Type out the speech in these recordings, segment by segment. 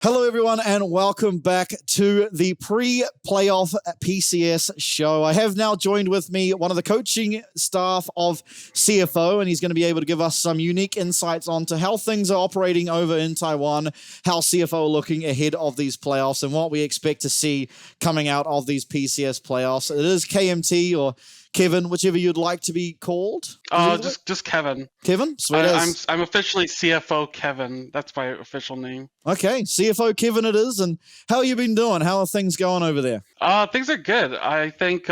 Hello, everyone, and welcome back to the pre-playoff PCS show. I have now joined with me one of the coaching staff of CFO, and he's going to be able to give us some unique insights onto how things are operating over in Taiwan, how CFO are looking ahead of these playoffs, and what we expect to see coming out of these PCS playoffs. It is KMT or Kevin, whichever you'd like to be called. Just Kevin. Kevin? Sweet as. I'm officially CFO Kevin. That's my official name. Okay, CFO Kevin it is. And how you been doing? How are things going over there? Things are good. I think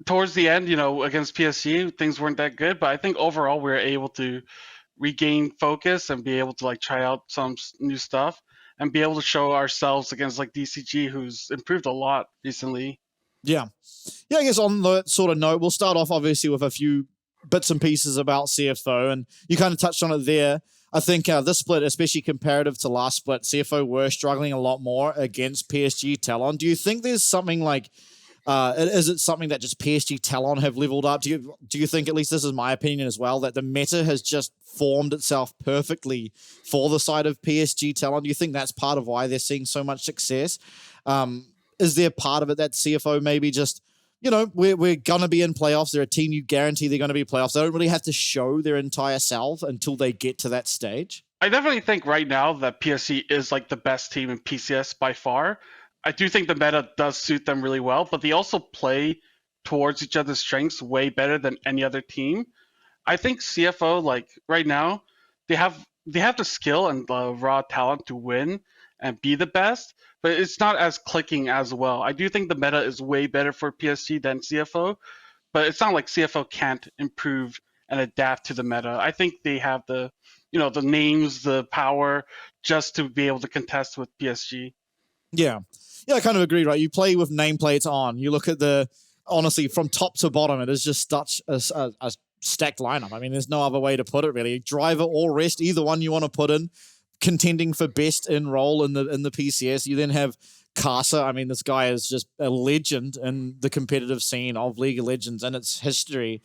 towards the end, against PSG, things weren't that good, but I think overall we were able to regain focus and be able to try out some new stuff and be able to show ourselves against DCG, who's improved a lot recently. Yeah, I guess on the sort of note, we'll start off obviously with a few bits and pieces about CFO, and you kind of touched on it there. I think this split, especially comparative to last split, CFO were struggling a lot more against PSG Talon. Do you think there's something is it something that just PSG Talon have leveled up? Do you think, at least this is my opinion as well, that the meta has just formed itself perfectly for the side of PSG Talon? Do you think that's part of why they're seeing so much success? Is there part of it that CFO maybe just, we're going to be in playoffs. They're a team you guarantee they're going to be playoffs. They don't really have to show their entire self until they get to that stage. I definitely think right now that PSG is the best team in PCS by far. I do think the meta does suit them really well, but they also play towards each other's strengths way better than any other team. I think CFO, right now, they have the skill and the raw talent to win and be the best, but it's not as clicking as well. I do think the meta is way better for PSG than CFO, but it's not like CFO can't improve and adapt to the meta. I think they have the names, the power just to be able to contest with PSG. Yeah, I kind of agree, right? You play with nameplates on. You look at honestly, from top to bottom, it is just such a stacked lineup. I mean, there's no other way to put it, really. Driver or rest, either one you want to put in, contending for best in role in the PCS. You then have Casa. I mean, this guy is just a legend in the competitive scene of League of Legends and its history.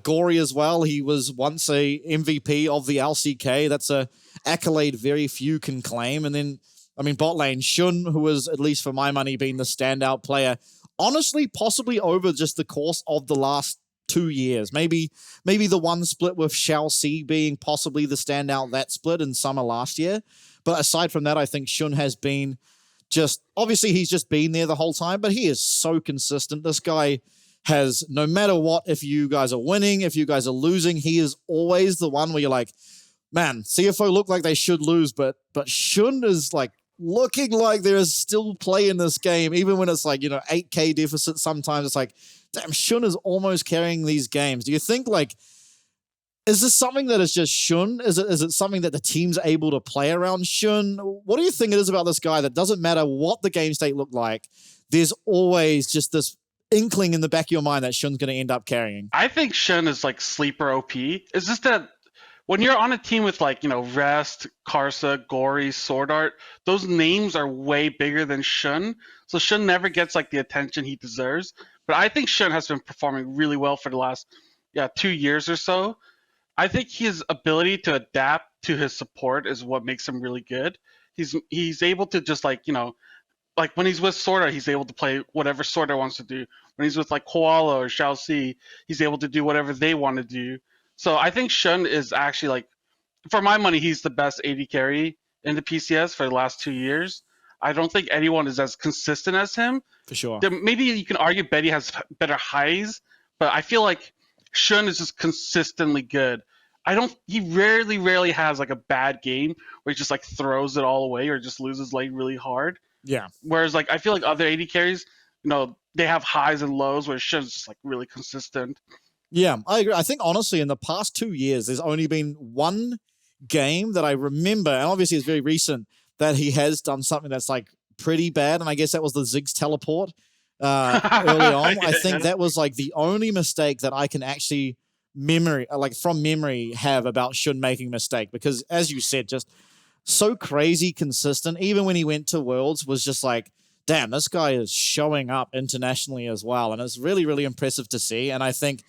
Gory as well. He was once a MVP of the LCK. That's a accolade very few can claim. And then, I mean, bot lane, Shunn, who has, at least for my money, been the standout player. Honestly, possibly over just the course of the last 2 years. Maybe the one split with Shao C being possibly the standout that split in summer last year. But aside from that, I think Shunn has been obviously he's just been there the whole time, but he is so consistent. This guy has, no matter what, if you guys are winning, if you guys are losing, he is always the one where you're like, man, CFO look like they should lose, but Shunn is looking like there is still play in this game, even when it's 8K deficit. Sometimes it's like, damn, Shunn is almost carrying these games. Do you think is this something that is just Shunn? Is it something that the team's able to play around Shunn? What do you think it is about this guy that doesn't matter what the game state looked like, there's always just this inkling in the back of your mind that Shunn's going to end up carrying? I think Shunn is sleeper OP. It's just that when you're on a team with Rest, Karsa, Gory, Sword Art, those names are way bigger than Shunn. So Shunn never gets the attention he deserves. But I think Shunn has been performing really well for the last 2 years or so. I think his ability to adapt to his support is what makes him really good. He's able to just when he's with Sword Art, he's able to play whatever Sword Art wants to do. When he's with Koala or Shao C, he's able to do whatever they want to do. So I think Shunn is actually for my money, he's the best AD carry in the PCS for the last 2 years. I don't think anyone is as consistent as him. For sure. Maybe you can argue Betty has better highs, but I feel like Shunn is just consistently good. He rarely has a bad game where he just throws it all away or just loses lane really hard. Yeah. Whereas I feel other AD carries, they have highs and lows where Shunn's just really consistent. Yeah, I agree. I think honestly, in the past 2 years, there's only been one game that I remember, and obviously it's very recent, that he has done something that's pretty bad, and I guess that was the Ziggs teleport early on. I think that was the only mistake that I can actually from memory have about Shunn making a mistake, because as you said, just so crazy consistent. Even when he went to Worlds, was just damn, this guy is showing up internationally as well, and it's really, really impressive to see. And I think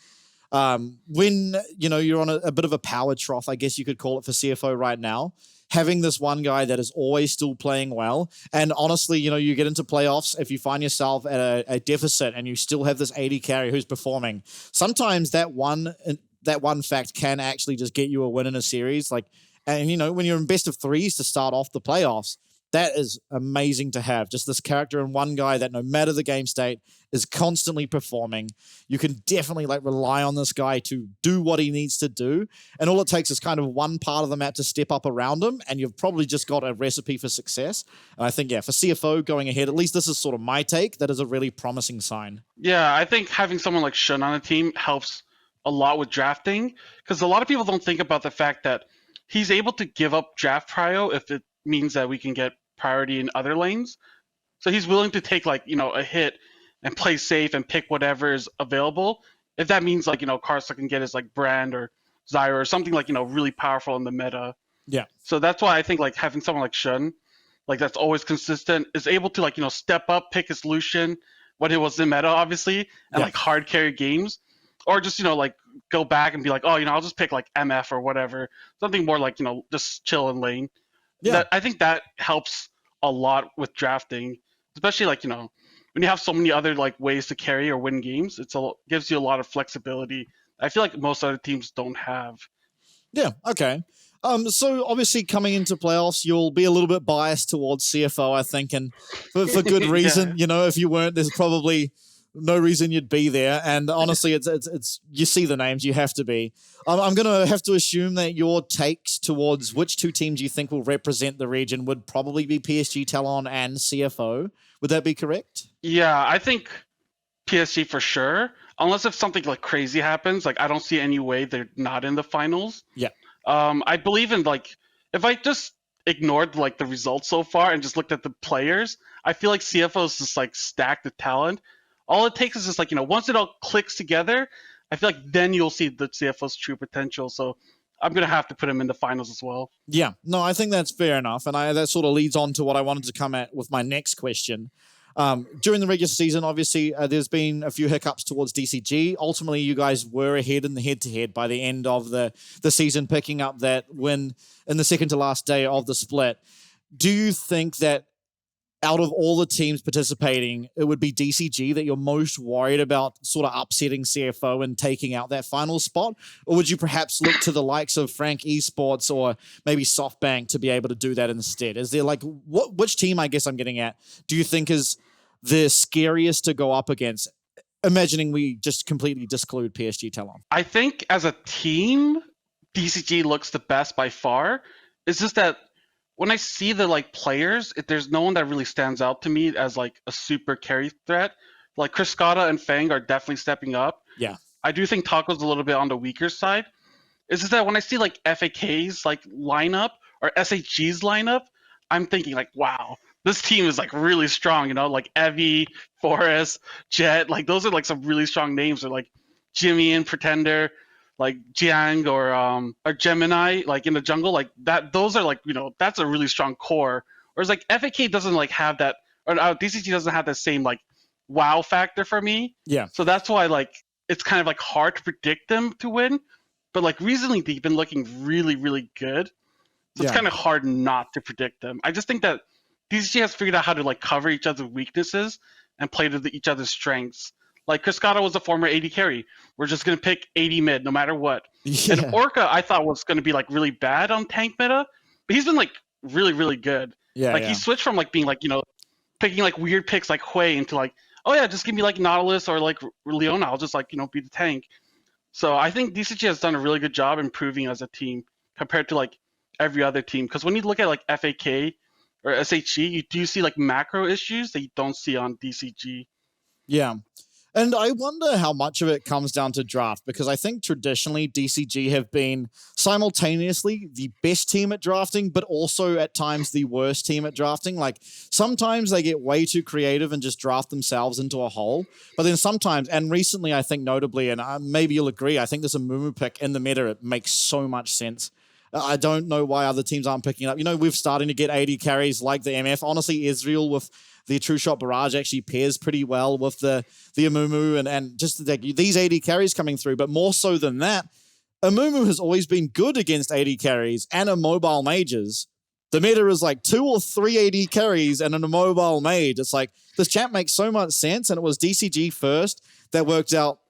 when you're on a bit of a power trough, I guess you could call it, for CFO right now, having this one guy that is always still playing well. And honestly, you get into playoffs, if you find yourself at a deficit and you still have this AD carry who's performing, sometimes that one fact can actually just get you a win in a series. And when you're in best of threes to start off the playoffs, that is amazing to have. Just this character and one guy that no matter the game state is constantly performing. You can definitely rely on this guy to do what he needs to do. And all it takes is kind of one part of the map to step up around him. And you've probably just got a recipe for success. And I think, for CFO going ahead, at least this is sort of my take. That is a really promising sign. Yeah, I think having someone like Shunn on a team helps a lot with drafting, because a lot of people don't think about the fact that he's able to give up draft prio if it means that we can get priority in other lanes. So he's willing to take a hit and play safe and pick whatever is available. If that means Karsa can get his Brand or Zyra or something really powerful in the meta. Yeah. So that's why I think having someone like Shunn, that's always consistent, is able to step up, pick his Lucian when it was in meta, obviously, and hard carry games. Or just, go back and be I'll just pick MF or whatever. Something more just chill in lane. Yeah. I think that helps a lot with drafting, especially when you have so many other ways to carry or win games. Gives you a lot of flexibility. I feel like most other teams don't have. Yeah, okay. So obviously coming into playoffs, you'll be a little bit biased towards CFO, I think, and for good reason. Yeah. If you weren't, there's probably no reason you'd be there. And honestly, it's you see the names, you have to be. I'm going to have to assume that your takes towards which two teams you think will represent the region would probably be PSG, Talon, and CFO. Would that be correct? Yeah, I think PSG for sure. Unless if something crazy happens, I don't see any way they're not in the finals. Yeah. I believe in if I just ignored the results so far and just looked at the players, I feel like CFO is just stacked with talent. All it takes is just once it all clicks together, I feel like then you'll see the CFO's true potential. So I'm gonna have to put him in the finals as well. Yeah, no, I think that's fair enough, and that sort of leads on to what I wanted to come at with my next question. During the regular season, obviously, there's been a few hiccups towards DCG. Ultimately, you guys were ahead in the head-to-head by the end of the season, picking up that win in the second to last day of the split. Do you think that out of all the teams participating, it would be DCG that you're most worried about sort of upsetting CFO and taking out that final spot? Or would you perhaps look to the likes of Frank Esports or maybe SoftBank to be able to do that instead? Is there which team, I guess I'm getting at, do you think is the scariest to go up against, imagining we just completely disclude PSG Talon? I think as a team, DCG looks the best by far. It's just that when I see the players, there's no one that really stands out to me as a super carry threat. Kriskata and Fang are definitely stepping up. Yeah. I do think Taco's a little bit on the weaker side. It's just that when I see FAK's lineup or SHG's lineup, I'm thinking wow, this team is really strong, Evie, Forrest, Jet, those are some really strong names, or Jimmy and Pretender, Jiang or Gemini, in the jungle, that. Those are that's a really strong core. Whereas FAK doesn't have that, or DCG doesn't have that same wow factor for me. Yeah. So that's why it's kind of hard to predict them to win. But recently they've been looking really, really good. So it's kind of hard not to predict them. I just think that DCG has figured out how to cover each other's weaknesses and play to each other's strengths. Kriskata was a former AD carry. We're just going to pick AD mid no matter what. Yeah. And Orca, I thought was going to be really bad on tank meta, but he's been really, really good. Yeah. He switched from being picking weird picks Hui into oh yeah, just give me Nautilus or Leona. I'll just be the tank. So I think DCG has done a really good job improving as a team compared to every other team. Because when you look at FAK or SHG, you do see macro issues that you don't see on DCG. Yeah. And I wonder how much of it comes down to draft, because I think traditionally DCG have been simultaneously the best team at drafting, but also at times the worst team at drafting. Sometimes they get way too creative and just draft themselves into a hole. But then sometimes, and recently I think notably, and maybe you'll agree, I think there's a Mumu pick in the meta. It makes so much sense. I don't know why other teams aren't picking it up. We're starting to get AD carries like the MF. Honestly, Israel with the True Shot Barrage actually pairs pretty well with the Amumu and just these AD carries coming through. But more so than that, Amumu has always been good against AD carries and mobile mages, The meta is like 2 or 3 AD carries and an immobile mage. It's like, this champ makes so much sense, and it was DCG first that worked out.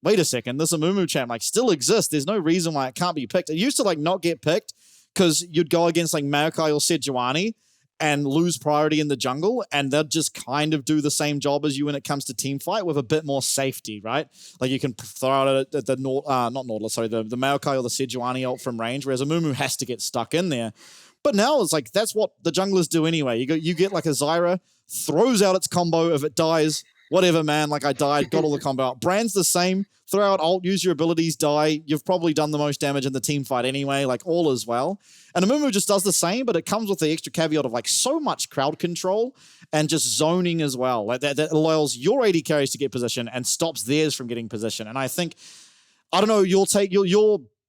Wait a second, this Amumu champ like still exists. There's no reason why it can't be picked. It used to like not get picked because you'd go against like Maokai or Sejuani and lose priority in the jungle, and they'll just kind of do the same job as you when it comes to team fight with a bit more safety, right? Like you can throw out at the not Nautilus, sorry, the Maokai or the Sejuani ult from range, whereas Amumu has to get stuck in there. But now it's like that's what the junglers do anyway. You get like a Zyra, throws out its combo. If it dies, whatever, man. Like I died, got all the combo out. Brand's the same. Throw out ult, use your abilities, die. You've probably done the most damage in the team fight anyway. Like all is well. And Amumu just does the same, but it comes with the extra caveat of like so much crowd control and just zoning as well. Like that allows your AD carries to get position and stops theirs from getting position. And I think, I don't know, you're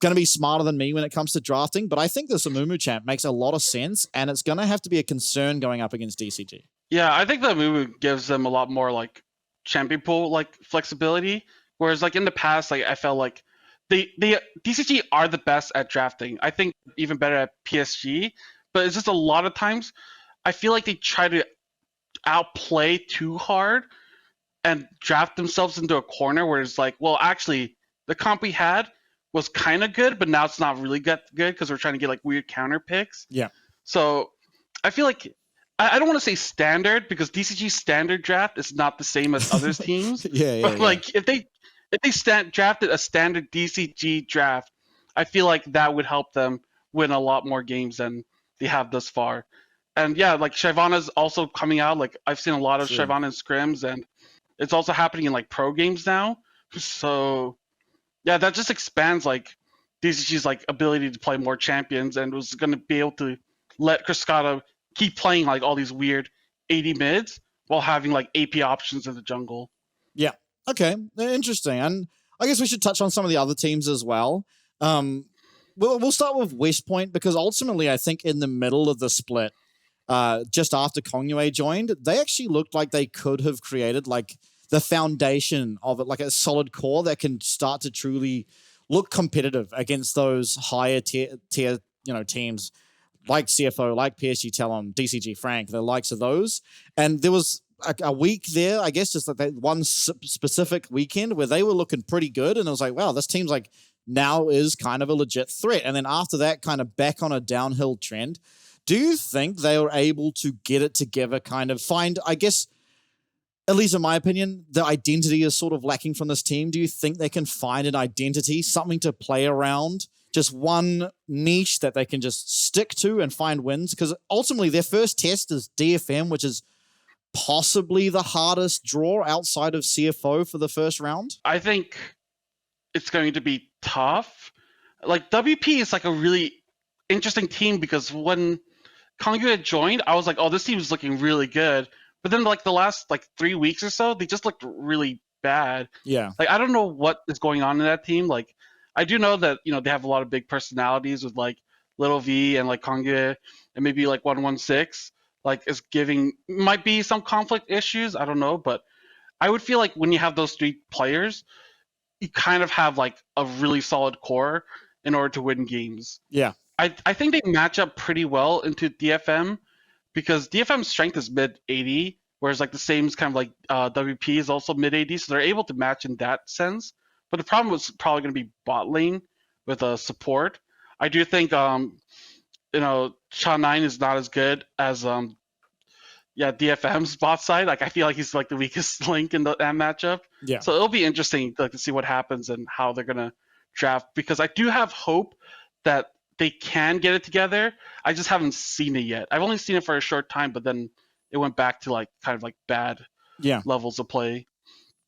going to be smarter than me when it comes to drafting, but I think this Amumu champ makes a lot of sense, and it's going to have to be a concern going up against DCG. Yeah, I think the Amumu gives them a lot more like champion pool like flexibility, whereas like in the past, like I felt like the DCG are the best at drafting. I think even better at PSG, but it's just a lot of times I feel like they try to outplay too hard and draft themselves into a corner where it's like, well, actually, the comp we had was kind of good, but now it's not really good because we're trying to get like weird counter picks. Yeah. So I feel like I don't want to say standard because DCG standard draft is not the same as others teams. But like if they drafted a standard DCG draft, I feel like that would help them win a lot more games than they have thus far. And yeah, like Shyvana's also coming out. Like I've seen a lot of Shyvana scrims, and it's also happening in like pro games now. So yeah, that just expands like DCG's like ability to play more champions, and was going to be able to let Cascada keep playing like all these weird 80 mids while having like AP options in the jungle. Yeah. Okay. Interesting. And I guess we should touch on some of the other teams as well. We'll start with West Point because ultimately I think in the middle of the split, just after Kongyue joined, they actually looked like they could have created like the foundation of it, like a solid core that can start to truly look competitive against those higher tier teams like CFO, like PSG Talon, DCG Frank, the likes of those. And there was a week there, I guess, just like that one specific weekend where they were looking pretty good. And I was like, wow, this team's like now is kind of a legit threat. And then after that, kind of back on a downhill trend. Do you think they were able to get it together, kind of find, I guess, at least in my opinion, the identity is sort of lacking from this team. Do you think they can find an identity, something to play around, just one niche that they can just stick to and find wins? Because ultimately their first test is DFM, which is possibly the hardest draw outside of CFO for the first round. I think it's going to be tough. Like WP is like a really interesting team because when Kongyue joined, I was like, oh, this team is looking really good. But then like the last like 3 weeks or so, they just looked really bad. Yeah. Like I don't know what is going on in that team. Like I do know that, they have a lot of big personalities with like Little V and like Kongyue and maybe like 116. Like is might be some conflict issues. I don't know. But I would feel like when you have those 3 players, you kind of have like a really solid core in order to win games. Yeah. I think they match up pretty well into DFM because DFM's strength is mid 80, whereas like the same is kind of like WP is also mid 80, so they're able to match in that sense. But the problem was probably going to be bot lane with support. I do think Shunn is not as good as DFM's bot side. Like I feel like he's like the weakest link in that matchup. Yeah. So it'll be interesting to see what happens and how they're gonna draft because I do have hope that they can get it together. I just haven't seen it yet. I've only seen it for a short time, but then it went back to like kind of like bad levels of play.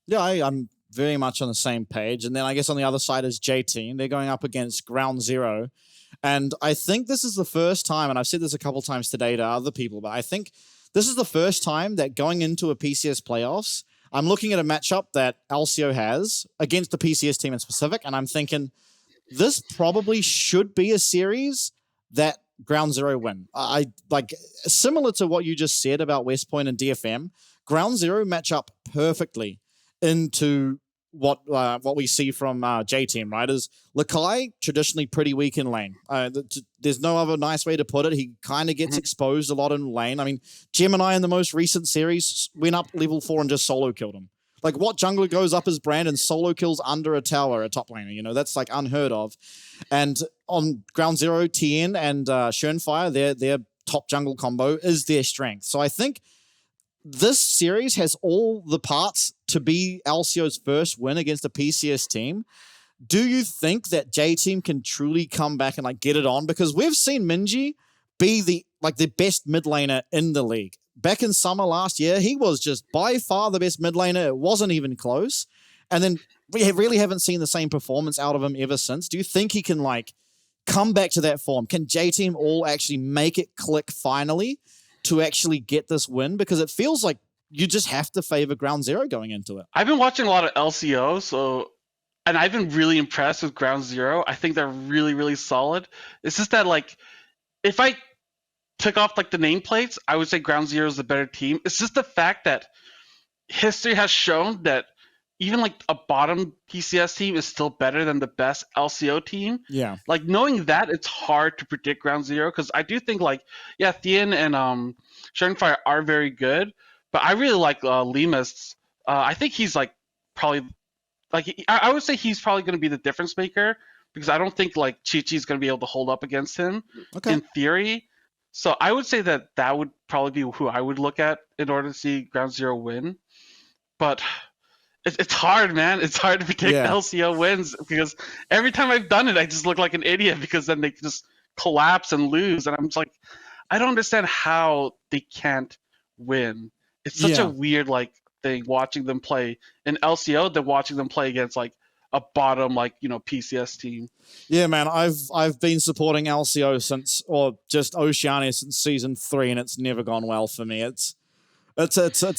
Yeah, I'm very much on the same page. And then I guess on the other side is J Team. They're going up against Ground Zero. And I think this is the first time, and I've said this a couple times today to other people, but I think this is the first time that going into a PCS playoffs, I'm looking at a matchup that Alcio has against the PCS team in specific, and I'm thinking this probably should be a series that Ground Zero win. I like similar to what you just said about West Point and DFM, Ground Zero match up perfectly into what we see from J Team, right? Is Lakai traditionally pretty weak in lane. There's no other nice way to put it. He kind of gets exposed a lot in lane. I mean, Gemini in the most recent series went up level 4 and just solo killed him. Like, what jungler goes up as Brand and solo kills under a tower, a top laner? You know, that's like unheard of. And on Ground Zero, TN and Shunn, their top jungle combo is their strength. So I think this series has all the parts to be LCO's first win against a PCS team. Do you think that J Team can truly come back and like get it on? Because we've seen Minji be the best mid laner in the league. Back in summer last year, he was just by far the best mid laner. It wasn't even close. And then we really haven't seen the same performance out of him ever since. Do you think he can like come back to that form? Can J Team all actually make it click finally to actually get this win? Because it feels like you just have to favor Ground Zero going into it. I've been watching a lot of LCO, and I've been really impressed with Ground Zero. I think they're really, really solid. It's just that, like, if I took off like the nameplates, I would say Ground Zero is the better team. It's just the fact that history has shown that even like a bottom PCS team is still better than the best LCO team. Yeah. Like, knowing that, it's hard to predict Ground Zero, because I do think like, yeah, Thien and Shunfire are very good, but I really like Limas. I think he's like probably like I would say he's probably going to be the difference maker, because I don't think like Chi-Chi is going to be able to hold up against him in theory. So I would say that would probably be who I would look at in order to see Ground Zero win. But it's hard, man. It's hard to predict LCO wins, because every time I've done it, I just look like an idiot, because then they just collapse and lose. And I'm just like, I don't understand how they can't win. It's such a weird like thing watching them play in LCO than watching them play against like a bottom like, you know, PCS team. Yeah, man, I've been supporting LCO since, or just Oceania since season 3, and it's never gone well for me. It's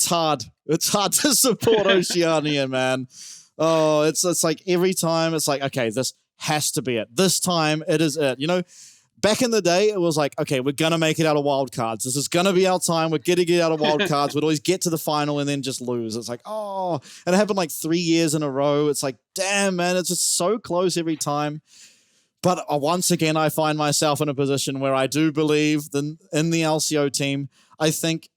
hard. It's hard to support Oceania, man. Oh, it's like every time it's like, okay, this has to be it. This time it is it. You know, back in the day, it was like, okay, we're going to make it out of wild cards. This is going to be our time. We're going to get out of wild cards. We'd always get to the final and then just lose. It's like, oh, and it happened like 3 years in a row. It's like, damn, man, it's just so close every time. But once again, I find myself in a position where I do believe in the LCO team. I think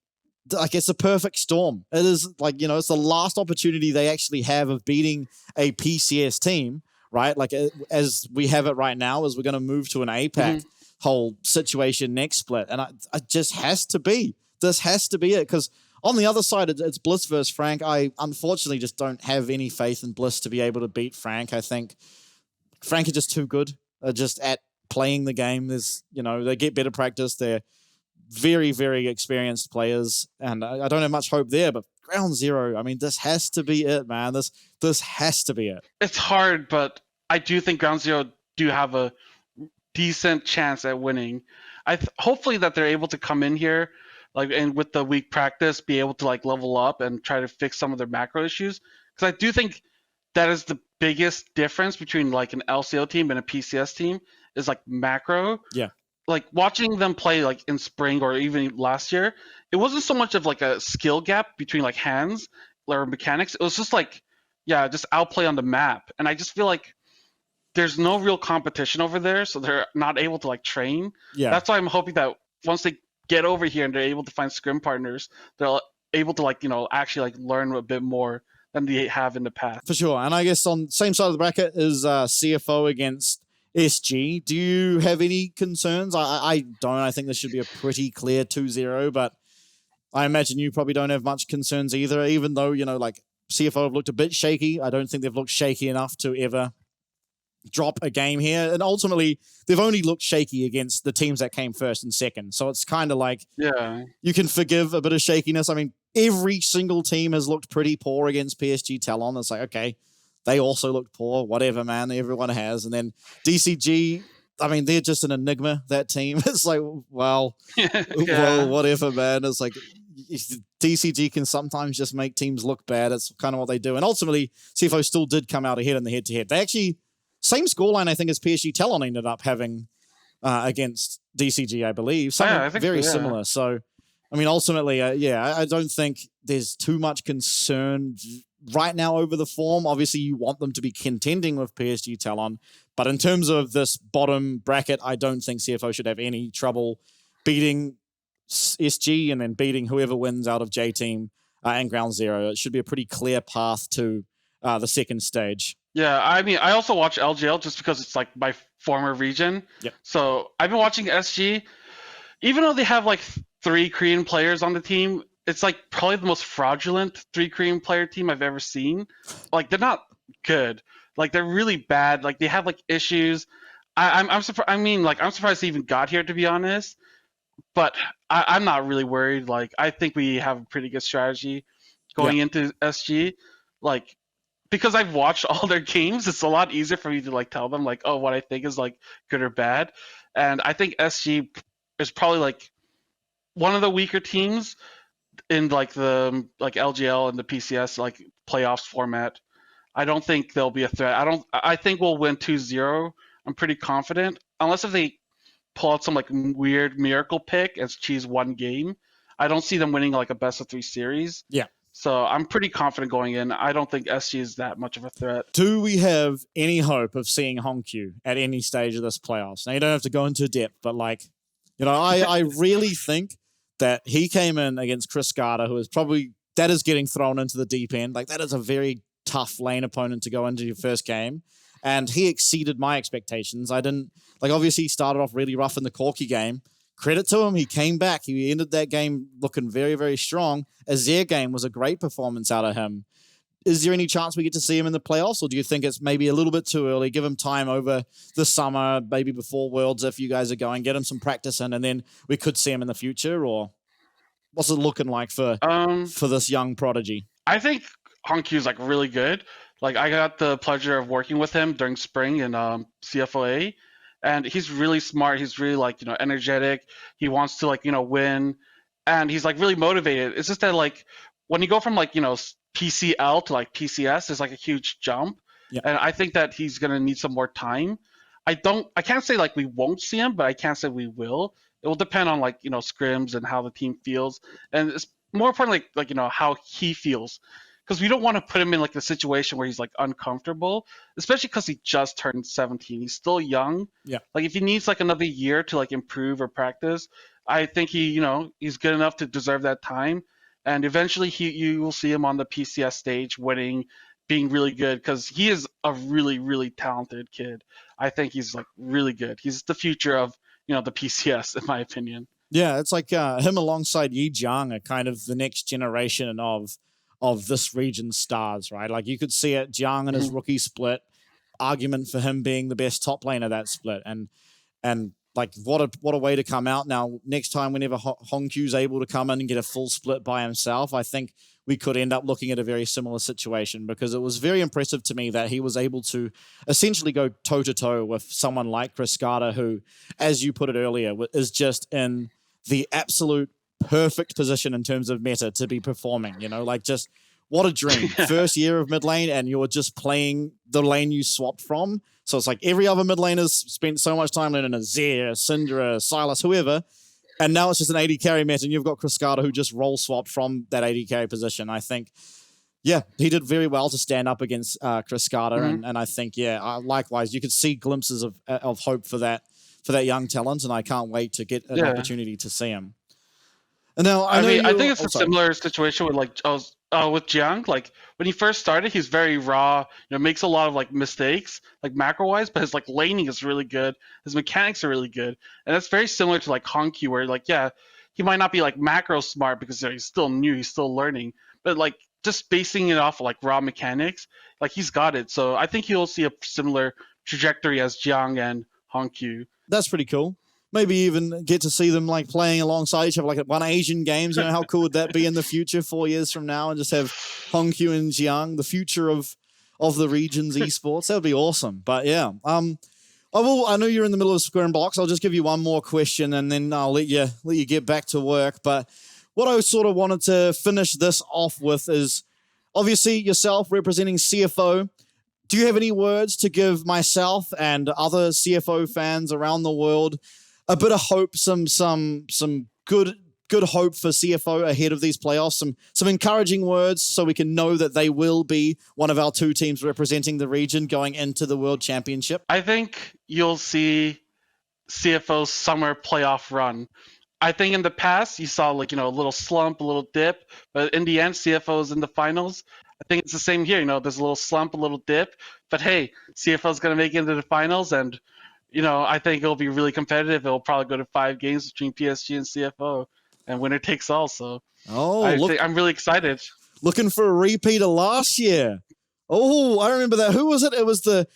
like it's a perfect storm. It is like, you know, it's the last opportunity they actually have of beating a PCS team, right? Like as we have it right now, as we're going to move to an APAC whole situation next split. And it just has to be. This has to be it. Because on the other side, it's Bliss versus Frank. I unfortunately just don't have any faith in Bliss to be able to beat Frank. I think Frank is just too good just at playing the game. There's, you know, they get better practice. They're very, very experienced players. And I don't have much hope there, but Ground Zero, I mean, this has to be it, man. This has to be it. It's hard, but I do think Ground Zero do have a decent chance at winning. Hopefully that they're able to come in here, like, and with the week practice, be able to like level up and try to fix some of their macro issues. Because I do think that is the biggest difference between like an LCO team and a PCS team is like macro. Yeah. Like watching them play like in spring or even last year, it wasn't so much of like a skill gap between like hands or mechanics. It was just like, yeah, just outplay on the map. And I just feel like there's no real competition over there, so they're not able to like train. Yeah. That's why I'm hoping that once they get over here and they're able to find scrim partners, they're able to like, you know, actually like learn a bit more than they have in the past. For sure. And I guess on the same side of the bracket is CFO against SG. Do you have any concerns? I don't. I think this should be a pretty clear 2-0, but I imagine you probably don't have much concerns either, even though, you know, like CFO have looked a bit shaky. I don't think they've looked shaky enough to ever drop a game here. And ultimately, they've only looked shaky against the teams that came first and second. So it's kind of like, you can forgive a bit of shakiness. I mean, every single team has looked pretty poor against PSG Talon. It's like, okay, they also looked poor. Whatever, man. Everyone has. And then DCG, I mean, they're just an enigma, that team. It's like, well, well, whatever, man. It's like DCG can sometimes just make teams look bad. It's kind of what they do. And ultimately, CFO still did come out ahead in the head-to-head. They actually, same scoreline, I think, as PSG Talon ended up having against DCG, I believe. Something very similar. So, I mean, ultimately, I don't think there's too much concern right now over the form. Obviously, you want them to be contending with PSG Talon, but in terms of this bottom bracket, I don't think CFO should have any trouble beating SG and then beating whoever wins out of J Team and Ground Zero. It should be a pretty clear path to the second stage. Yeah, I mean, I also watch LGL just because it's like my former region. Yep. So I've been watching SG. Even though they have like 3 Korean players on the team, it's like probably the most fraudulent 3 Korean player team I've ever seen. Like they're not good. Like they're really bad. Like they have like issues. I'm surprised. I mean, like I'm surprised they even got here, to be honest. But I'm not really worried. Like I think we have a pretty good strategy going into SG. Like because I've watched all their games, it's a lot easier for me to like tell them like, oh, what I think is like good or bad. And I think SG is probably like one of the weaker teams in like the like LGL and the PCS like playoffs format. I don't think they'll be a threat. I think we'll win 2-0. I'm pretty confident. Unless if they pull out some like weird miracle pick and cheese one game. I don't see them winning like a best of 3 series. Yeah. So I'm pretty confident going in. I don't think SG is that much of a threat. Do we have any hope of seeing Hongq at any stage of this playoffs? Now, you don't have to go into depth, but like, you know, I really think that he came in against Chris Garter, who is probably, that is getting thrown into the deep end. Like, that is a very tough lane opponent to go into your first game. And he exceeded my expectations. I didn't, like, obviously he started off really rough in the Corky game. Credit to him, he came back. He ended that game looking very, very strong. Azir game was a great performance out of him. Is there any chance we get to see him in the playoffs, or do you think it's maybe a little bit too early? Give him time over the summer, maybe before Worlds if you guys are going, get him some practice in, and then we could see him in the future, or what's it looking like for this young prodigy? I think Hongq is like really good. Like I got the pleasure of working with him during spring in CFOA, and he's really smart. He's really like, you know, energetic. He wants to like, you know, win, and he's like really motivated. It's just that like when you go from like, you know, PCL to like PCS, there's like a huge jump, and I think that he's gonna need some more time. I can't say like we won't see him, but I can't say we will. It will depend on like, you know, scrims and how the team feels, and it's more importantly like you know how he feels. Because we don't want to put him in like a situation where he's like uncomfortable, especially because he just turned 17. He's still young. Yeah. Like if he needs like another year to like improve or practice, I think he's good enough to deserve that time. And eventually you will see him on the PCS stage winning, being really good because he is a really, really talented kid. I think he's like really good. He's the future of, you know, the PCS in my opinion. Yeah, it's like him alongside Yi Jiang are kind of the next generation of this region's stars, right? Like you could see it, Jiang in his rookie split, argument for him being the best top lane of that split. And like what a way to come out. Now, next time whenever Hongq's able to come in and get a full split by himself, I think we could end up looking at a very similar situation because it was very impressive to me that he was able to essentially go toe-to-toe with someone like Chris Garter, who, as you put it earlier, is just in the absolute perfect position in terms of meta to be performing, you know, like just what a dream. First year of mid lane and you're just playing the lane you swapped from. So it's like every other mid laner's spent so much time learning Azir, Syndra, Silas, whoever, and now it's just an AD carry meta and you've got Chris Carter who just role swapped from that AD carry position. I think, yeah, he did very well to stand up against Chris Carter, and I think, likewise, you could see glimpses of hope for that young talent, and I can't wait to get an opportunity to see him. And now I think it's a similar situation with like with Jiang. Like when he first started, he's very raw. You know, makes a lot of like mistakes, like macro wise, but his like laning is really good. His mechanics are really good, and that's very similar to like Hongq, where like he might not be like macro smart because he's still new, he's still learning, but like just basing it off of, like raw mechanics, like he's got it. So I think he'll see a similar trajectory as Jiang and Hongq. That's pretty cool. Maybe even get to see them like playing alongside each other, like at one Asian Games. You know, how cool would that be in the future, 4 years from now, and just have Hongq and Jiang, the future of the region's esports? That would be awesome. But yeah, I know you're in the middle of squaring blocks. I'll just give you one more question, and then I'll let you get back to work. But what I sort of wanted to finish this off with is obviously yourself representing CFO. Do you have any words to give myself and other CFO fans around the world a bit of hope, some good good hope for CFO ahead of these playoffs? Some encouraging words so we can know that they will be one of our 2 teams representing the region going into the World Championship. I think you'll see CFO's summer playoff run. I think in the past you saw like, a little slump, a little dip, but in the end CFO is in the finals. I think it's the same here. There's a little slump, a little dip, but hey, CFO is going to make it into the finals, and I think it'll be really competitive. It'll probably go to 5 games between PSG and CFO, and winner takes all. So I'm really excited. Looking for a repeat of last year. Oh, I remember that. Who was it? It was the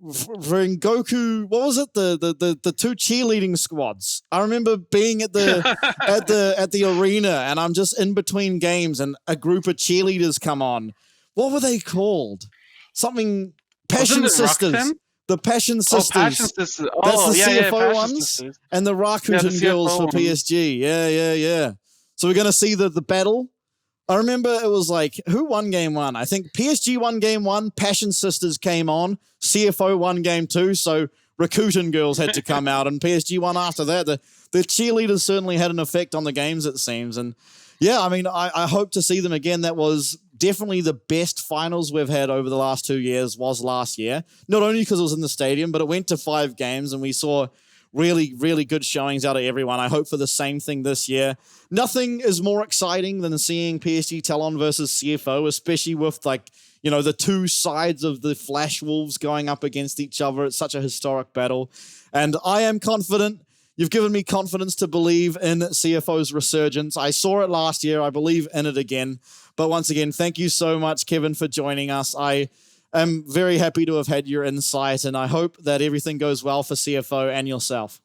Rengoku. What was it? The 2 cheerleading squads. I remember being at the at the arena, and I'm just in between games, and a group of cheerleaders come on. What were they called? Something Passion Sisters. Roxanne? The Passion Sisters. Passion Sisters. That's the CFO ones. Sisters. And the Rakuten girls for PSG. Yeah. So we're going to see the battle. I remember it was like, who won game 1? I think PSG won game 1, Passion Sisters came on, CFO won game 2, so Rakuten girls had to come out, and PSG won after that. The cheerleaders certainly had an effect on the games, it seems. And yeah, I mean, I hope to see them again. That was definitely the best finals we've had over the last 2 years was last year. Not only because it was in the stadium, but it went to 5 games, and we saw really, really good showings out of everyone. I hope for the same thing this year. Nothing is more exciting than seeing PSG Talon versus CFO, especially with the 2 sides of the Flash Wolves going up against each other. It's such a historic battle. And I am confident. You've given me confidence to believe in CFO's resurgence. I saw it last year. I believe in it again. But once again, thank you so much, Kevin, for joining us. I'm very happy to have had your insight, and I hope that everything goes well for CFO and yourself.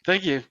Thank you.